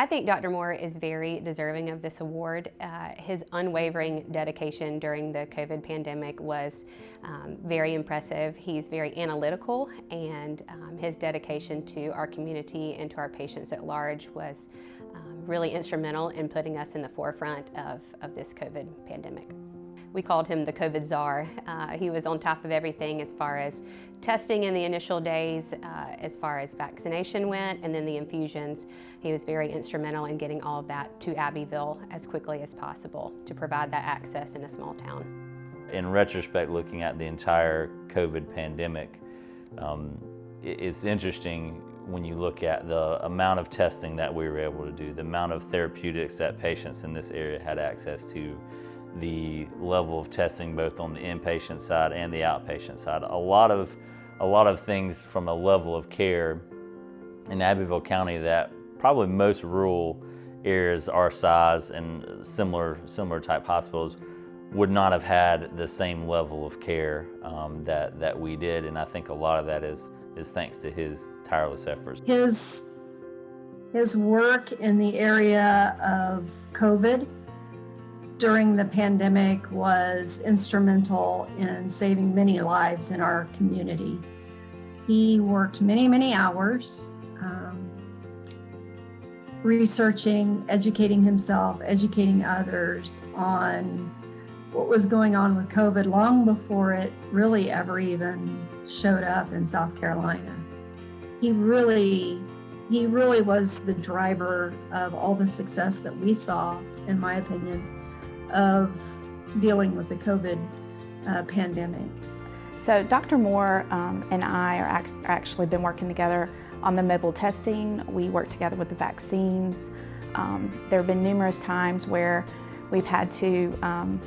I think Dr. Moore is very deserving of this award. His unwavering dedication during the COVID pandemic was very impressive. He's very analytical, and his dedication to our community and to our patients at large was really instrumental in putting us in the forefront of this COVID pandemic. We called him the COVID czar. He was on top of everything as far as testing in the initial days, as far as vaccination went, and then the infusions. He was very instrumental in getting all of that to Abbeville as quickly as possible to provide that access in a small town. In retrospect, looking at the entire COVID pandemic, it's interesting when you look at the amount of testing that we were able to do, the amount of therapeutics that patients in this area had access to, the level of testing both on the inpatient side and the outpatient side. A lot of things from a level of care in Abbeville County that probably most rural areas our size and similar type hospitals would not have had the same level of care that we did, and I think a lot of that is thanks to his tireless efforts. His work in the area of COVID during the pandemic was instrumental in saving many lives in our community. He worked many hours researching, educating himself, educating others on what was going on with COVID long before it really ever even showed up in South Carolina. He really was the driver of all the success that we saw, in my opinion, of dealing with the COVID pandemic. So Dr. Moore and I are actually been working together on the mobile testing. We work together with the vaccines. There have been numerous times where we've had to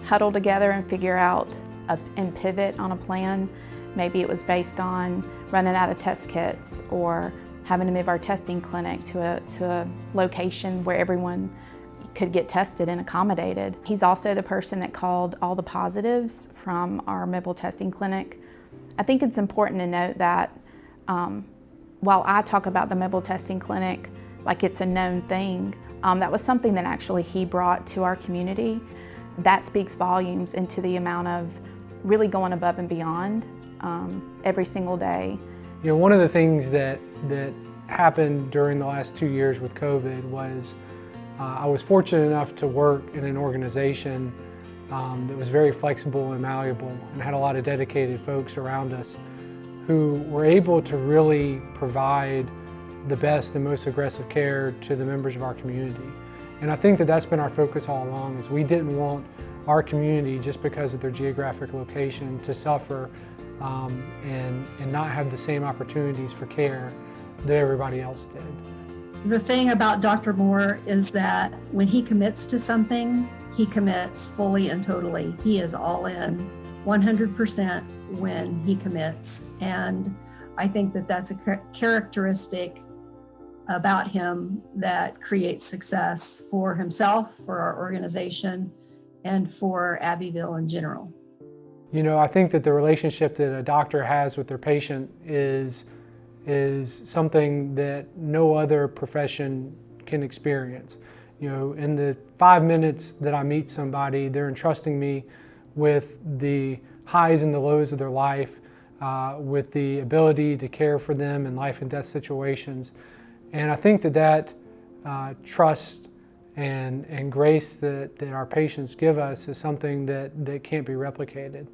huddle together and figure out and pivot on a plan. Maybe it was based on running out of test kits or having to move our testing clinic to a location where everyone could get tested and accommodated. He's also the person that called all the positives from our mobile testing clinic. I think it's important to note that while I talk about the mobile testing clinic like it's a known thing, that was something that actually he brought to our community. That speaks volumes into the amount of really going above and beyond every single day. You know, one of the things that happened during the last 2 years with COVID was I was fortunate enough to work in an organization that was very flexible and malleable and had a lot of dedicated folks around us who were able to really provide the best and most aggressive care to the members of our community. And I think that that's been our focus all along, is we didn't want our community, just because of their geographic location, to suffer and not have the same opportunities for care that everybody else did. The thing about Dr. Moore is that when he commits to something, he commits fully and totally. He is all in 100% when he commits. And I think that that's a characteristic about him that creates success for himself, for our organization, and for Abbeville in general. You know, I think that the relationship that a doctor has with their patient is something that no other profession can experience. You know, in the 5 minutes that I meet somebody, they're entrusting me with the highs and the lows of their life, with the ability to care for them in life and death situations. And I think that trust and grace that our patients give us is something that can't be replicated.